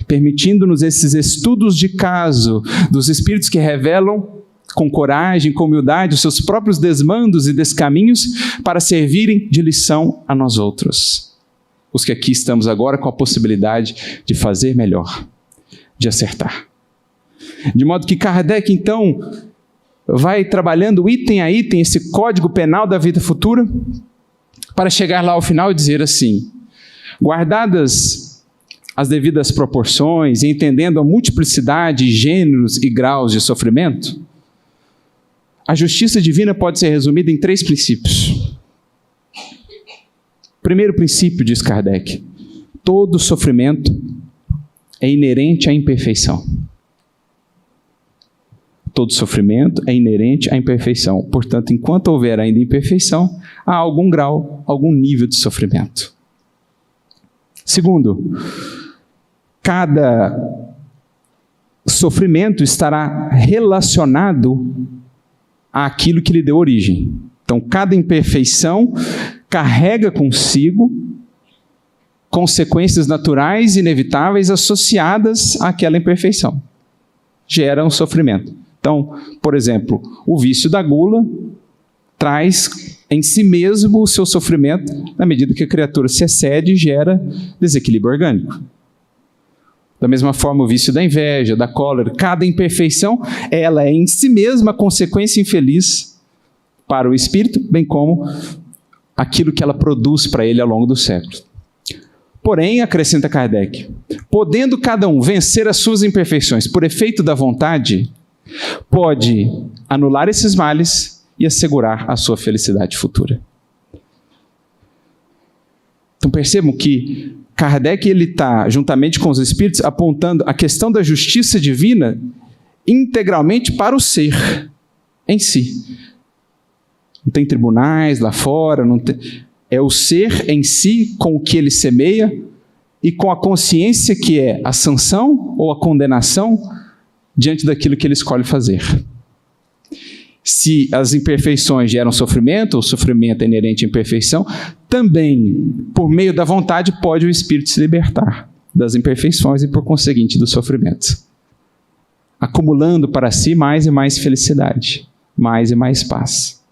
permitindo-nos esses estudos de caso dos Espíritos que revelam com coragem, com humildade, os seus próprios desmandos e descaminhos para servirem de lição a nós outros. Os que aqui estamos agora com a possibilidade de fazer melhor, de acertar. De modo que Kardec, então, vai trabalhando item a item esse código penal da vida futura, para chegar lá ao final e dizer assim: guardadas as devidas proporções e entendendo a multiplicidade, gêneros e graus de sofrimento, a justiça divina pode ser resumida em 3 princípios. Primeiro princípio, diz Kardec: todo sofrimento é inerente à imperfeição. Todo sofrimento é inerente à imperfeição. Portanto, enquanto houver ainda imperfeição, há algum grau, algum nível de sofrimento. Segundo, cada sofrimento estará relacionado àquilo que lhe deu origem. Então, cada imperfeição carrega consigo consequências naturais inevitáveis associadas àquela imperfeição. Gera um sofrimento. Então, por exemplo, o vício da gula traz em si mesmo o seu sofrimento na medida que a criatura se excede e gera desequilíbrio orgânico. Da mesma forma, o vício da inveja, da cólera, cada imperfeição, ela é em si mesma consequência infeliz para o espírito, bem como aquilo que ela produz para ele ao longo do século. Porém, acrescenta Kardec, podendo cada um vencer as suas imperfeições por efeito da vontade, pode anular esses males e assegurar a sua felicidade futura. Então percebam que Kardec está, juntamente com os espíritos, apontando a questão da justiça divina integralmente para o ser em si. Não tem tribunais lá fora, não tem... é o ser em si com o que ele semeia e com a consciência que é a sanção ou a condenação diante daquilo que ele escolhe fazer. Se as imperfeições geram sofrimento, o sofrimento é inerente à imperfeição, também, por meio da vontade, pode o espírito se libertar das imperfeições e, por conseguinte, do sofrimento, acumulando para si mais e mais felicidade, mais e mais paz.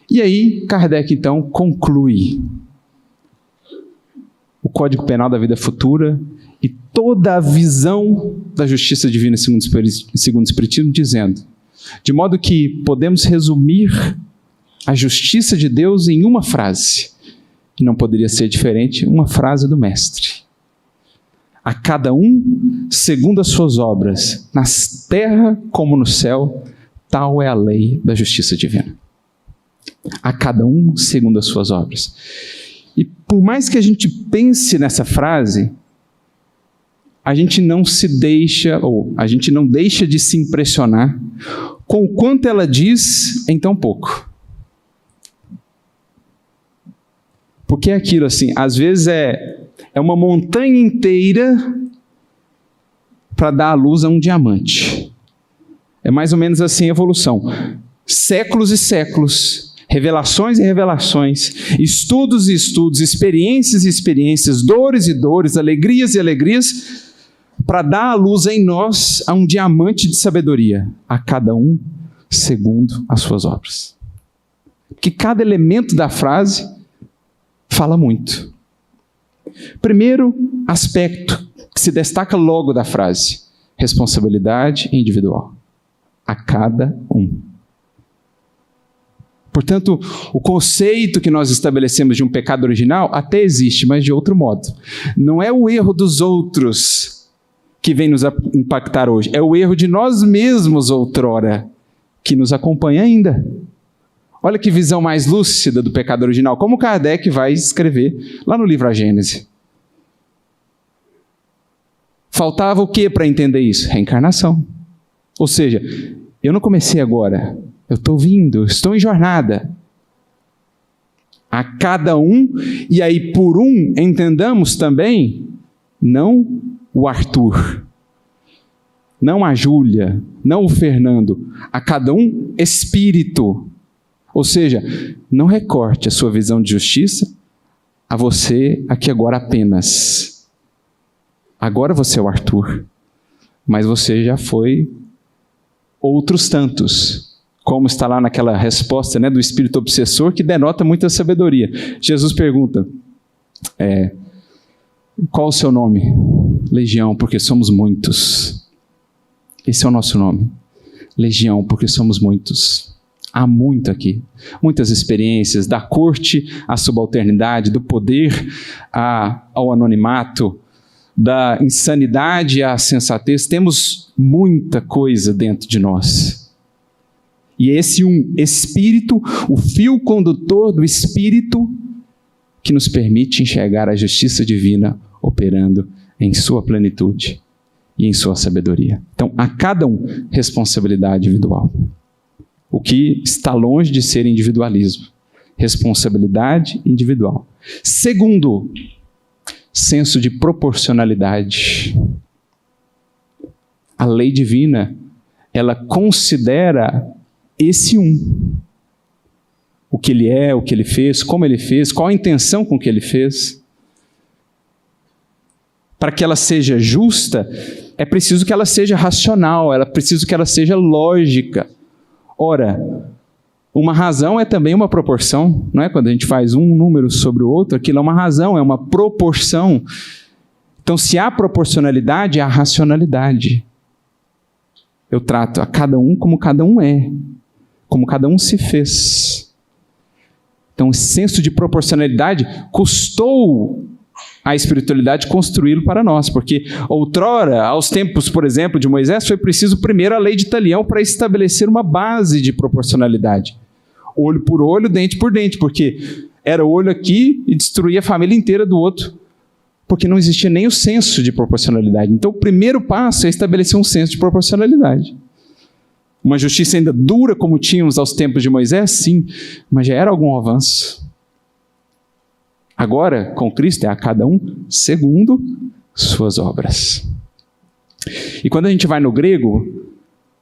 E aí, Kardec, então, conclui o Código Penal da Vida Futura e toda a visão da justiça divina segundo o Espiritismo, dizendo, de modo que podemos resumir a justiça de Deus em uma frase, e não poderia ser diferente, uma frase do Mestre: a cada um segundo as suas obras, na terra como no céu, tal é a lei da justiça divina. A cada um segundo as suas obras. E por mais que a gente pense nessa frase, a gente não deixa de se impressionar com o quanto ela diz em tão pouco. Porque é aquilo assim, às vezes é uma montanha inteira para dar à luz a um diamante. É mais ou menos assim a evolução. Séculos e séculos, revelações e revelações, estudos e estudos, experiências e experiências, dores e dores, alegrias e alegrias, para dar à luz em nós a um diamante de sabedoria, a cada um segundo as suas obras. Porque cada elemento da frase fala muito. Primeiro aspecto que se destaca logo da frase: responsabilidade individual. A cada um. Portanto, o conceito que nós estabelecemos de um pecado original até existe, mas de outro modo. Não é o erro dos outros que vem nos impactar hoje. É o erro de nós mesmos outrora, que nos acompanha ainda. Olha que visão mais lúcida do pecado original, como Kardec vai escrever lá no livro A Gênese. Faltava o que para entender isso? Reencarnação. Ou seja, eu não comecei agora, eu estou vindo, estou em jornada. A cada um, e aí por um, entendamos também, não o Arthur, não a Júlia, não o Fernando, a cada um espírito. Ou seja, não recorte a sua visão de justiça a você aqui agora apenas. Agora você é o Arthur, mas você já foi outros tantos, como está lá naquela resposta, né, do espírito obsessor, que denota muita sabedoria. Jesus pergunta, qual o seu nome? Legião, porque somos muitos. Esse é o nosso nome. Legião, porque somos muitos. Há muito aqui, muitas experiências, da corte à subalternidade, do poder ao anonimato, da insanidade à sensatez. Temos muita coisa dentro de nós. E esse um espírito, o fio condutor do espírito, que nos permite enxergar a justiça divina operando em sua plenitude e em sua sabedoria. Então, a cada um, responsabilidade individual. O que está longe de ser individualismo. Responsabilidade individual. Segundo, senso de proporcionalidade. A lei divina, ela considera esse um. O que ele é, o que ele fez, como ele fez, qual a intenção com que ele fez. Para que ela seja justa, é preciso que ela seja racional, é preciso que ela seja lógica. Ora, uma razão é também uma proporção, não é? Quando a gente faz um número sobre o outro, aquilo é uma razão, é uma proporção. Então, se há proporcionalidade, há racionalidade. Eu trato a cada um como cada um é, como cada um se fez. Então, o senso de proporcionalidade custou a espiritualidade construí-lo para nós, porque outrora, aos tempos, por exemplo, de Moisés, foi preciso primeiro a lei de Talião para estabelecer uma base de proporcionalidade. Olho por olho, dente por dente, porque era olho aqui e destruía a família inteira do outro, porque não existia nem o senso de proporcionalidade. Então, o primeiro passo é estabelecer um senso de proporcionalidade. Uma justiça ainda dura como tínhamos aos tempos de Moisés, sim, mas já era algum avanço. Agora, com Cristo, é a cada um segundo suas obras. E quando a gente vai no grego,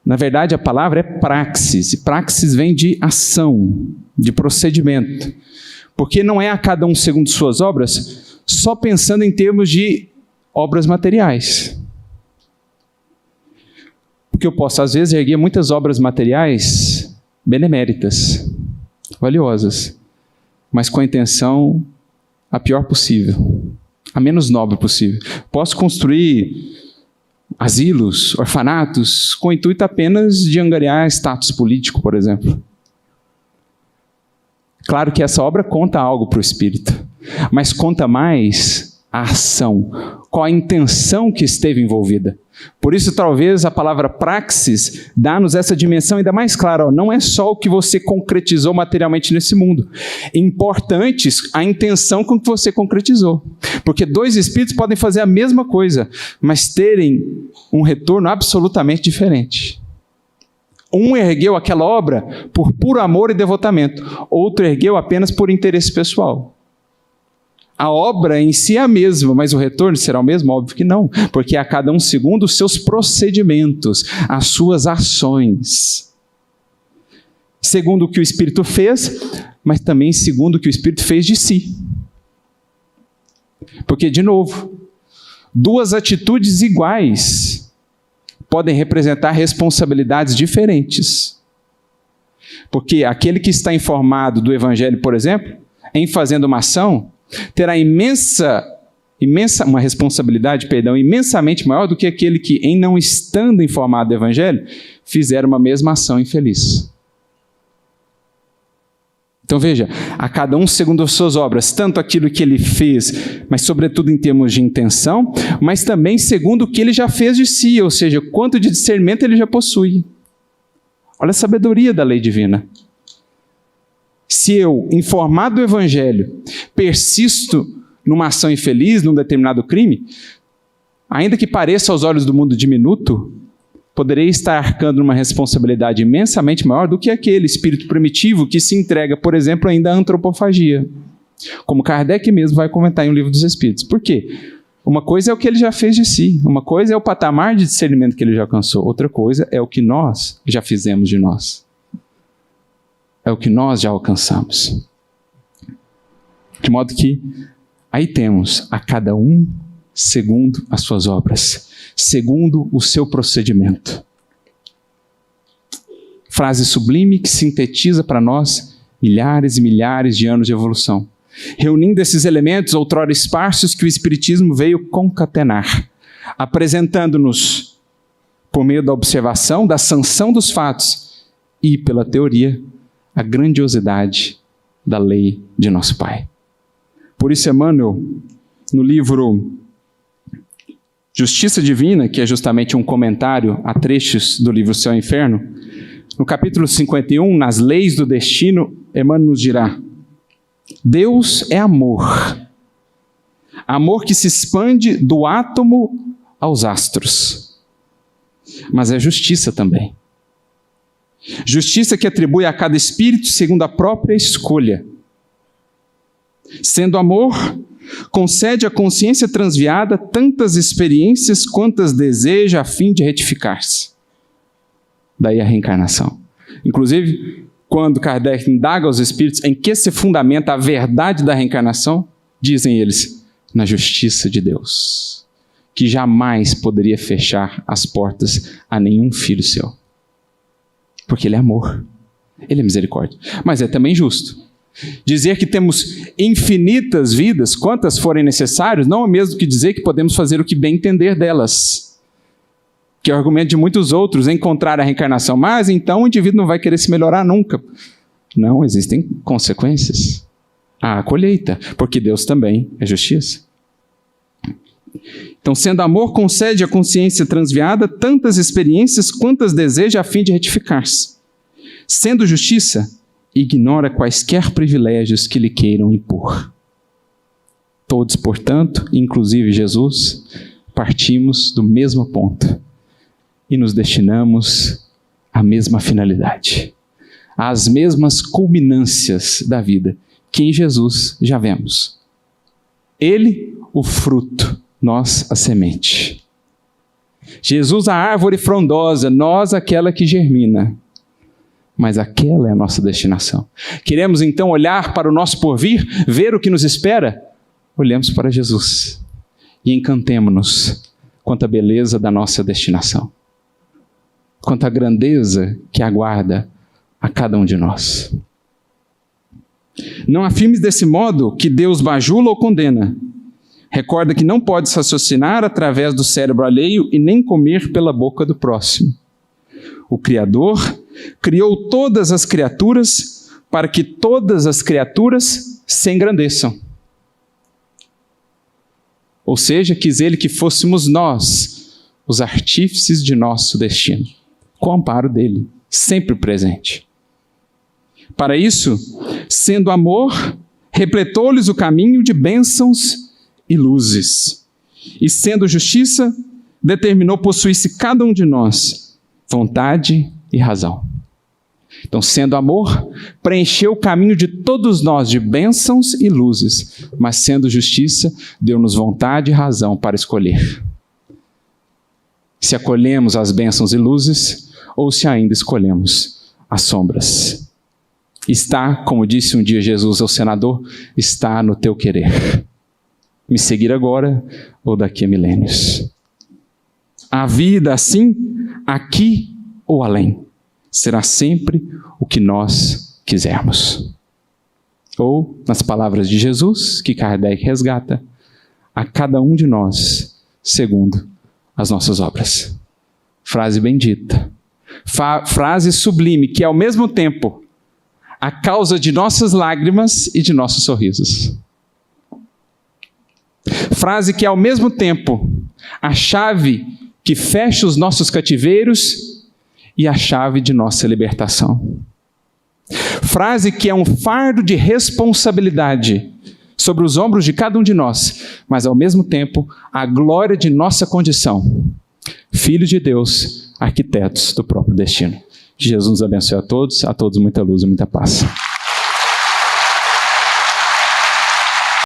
na verdade a palavra é praxis. E praxis vem de ação, de procedimento. Porque não é a cada um segundo suas obras, só pensando em termos de obras materiais. Porque eu posso, às vezes, erguer muitas obras materiais beneméritas, valiosas, mas com a intenção a pior possível, a menos nobre possível. Posso construir asilos, orfanatos, com o intuito apenas de angariar status político, por exemplo. Claro que essa obra conta algo para o espírito, mas conta mais a ação, qual a intenção que esteve envolvida. Por isso, talvez, a palavra praxis dá-nos essa dimensão ainda mais clara. Ó, não é só o que você concretizou materialmente nesse mundo. Importante a intenção com que você concretizou. Porque dois espíritos podem fazer a mesma coisa, mas terem um retorno absolutamente diferente. Um ergueu aquela obra por puro amor e devotamento. Outro ergueu apenas por interesse pessoal. A obra em si é a mesma, mas o retorno será o mesmo? Óbvio que não, porque a cada um segundo os seus procedimentos, as suas ações. Segundo o que o Espírito fez, mas também segundo o que o Espírito fez de si. Porque, de novo, duas atitudes iguais podem representar responsabilidades diferentes. Porque aquele que está informado do Evangelho, por exemplo, em fazendo uma ação, terá uma responsabilidade, imensamente maior do que aquele que, em não estando informado do Evangelho, fizer uma mesma ação infeliz. Então veja, a cada um segundo as suas obras, tanto aquilo que ele fez, mas sobretudo em termos de intenção, mas também segundo o que ele já fez de si, ou seja, quanto de discernimento ele já possui. Olha a sabedoria da lei divina. Se eu, informado do Evangelho, persisto numa ação infeliz, num determinado crime, ainda que pareça aos olhos do mundo diminuto, poderei estar arcando uma responsabilidade imensamente maior do que aquele espírito primitivo que se entrega, por exemplo, ainda à antropofagia. Como Kardec mesmo vai comentar em O Livro dos Espíritos. Por quê? Uma coisa é o que ele já fez de si, uma coisa é o patamar de discernimento que ele já alcançou, outra coisa é o que nós já fizemos de nós. É o que nós já alcançamos. De modo que aí temos a cada um segundo as suas obras, segundo o seu procedimento. Frase sublime que sintetiza para nós milhares e milhares de anos de evolução, reunindo esses elementos outrora esparsos que o Espiritismo veio concatenar, apresentando-nos, por meio da observação, da sanção dos fatos e, pela teoria, a grandiosidade da lei de nosso Pai. Por isso, Emmanuel, no livro Justiça Divina, que é justamente um comentário a trechos do livro Céu e Inferno, no capítulo 51, nas leis do destino, Emmanuel nos dirá: Deus é amor. Amor que se expande do átomo aos astros. Mas é justiça também. Justiça que atribui a cada espírito segundo a própria escolha. Sendo amor, concede à consciência transviada tantas experiências quantas deseja a fim de retificar-se. Daí a reencarnação. Inclusive, quando Kardec indaga aos espíritos em que se fundamenta a verdade da reencarnação, dizem eles, na justiça de Deus, que jamais poderia fechar as portas a nenhum filho seu. Porque Ele é amor, Ele é misericórdia, mas é também justo. Dizer que temos infinitas vidas, quantas forem necessárias, não é o mesmo que dizer que podemos fazer o que bem entender delas. Que é o argumento de muitos outros, encontrar a reencarnação. Mas então o indivíduo não vai querer se melhorar nunca. Não, existem consequências. Há a colheita, porque Deus também é justiça. Então, sendo amor, concede à consciência transviada tantas experiências quantas deseja a fim de retificar-se. Sendo justiça, ignora quaisquer privilégios que lhe queiram impor. Todos, portanto, inclusive Jesus, partimos do mesmo ponto e nos destinamos à mesma finalidade, às mesmas culminâncias da vida que em Jesus já vemos. Ele, o fruto, nós, a semente. Jesus, a árvore frondosa, nós, aquela que germina. Mas aquela é a nossa destinação. Queremos então olhar para o nosso porvir, ver o que nos espera? Olhemos para Jesus e encantemo-nos quanto à beleza da nossa destinação, quanto à grandeza que aguarda a cada um de nós. Não afirmes desse modo que Deus bajula ou condena. Recorda que não pode raciocinar através do cérebro alheio e nem comer pela boca do próximo. O Criador criou todas as criaturas para que todas as criaturas se engrandeçam. Ou seja, quis Ele que fôssemos nós os artífices de nosso destino, com o amparo dEle, sempre presente. Para isso, sendo amor, repletou-lhes o caminho de bênçãos e luzes. E sendo justiça, determinou possuir-se cada um de nós vontade e razão. Então, sendo amor, preencheu o caminho de todos nós de bênçãos e luzes, mas sendo justiça, deu-nos vontade e razão para escolher. Se acolhemos as bênçãos e luzes, ou se ainda escolhemos as sombras. Está, como disse um dia Jesus ao senador, está no teu querer. Me seguir agora ou daqui a milênios. A vida assim, aqui ou além, será sempre o que nós quisermos. Ou, nas palavras de Jesus, que Kardec resgata, a cada um de nós, segundo as nossas obras. Frase bendita. Frase sublime, que ao mesmo tempo a causa de nossas lágrimas e de nossos sorrisos. Frase que é ao mesmo tempo a chave que fecha os nossos cativeiros e a chave de nossa libertação. Frase que é um fardo de responsabilidade sobre os ombros de cada um de nós, mas ao mesmo tempo a glória de nossa condição. Filhos de Deus, arquitetos do próprio destino. Jesus nos abençoe a todos muita luz e muita paz.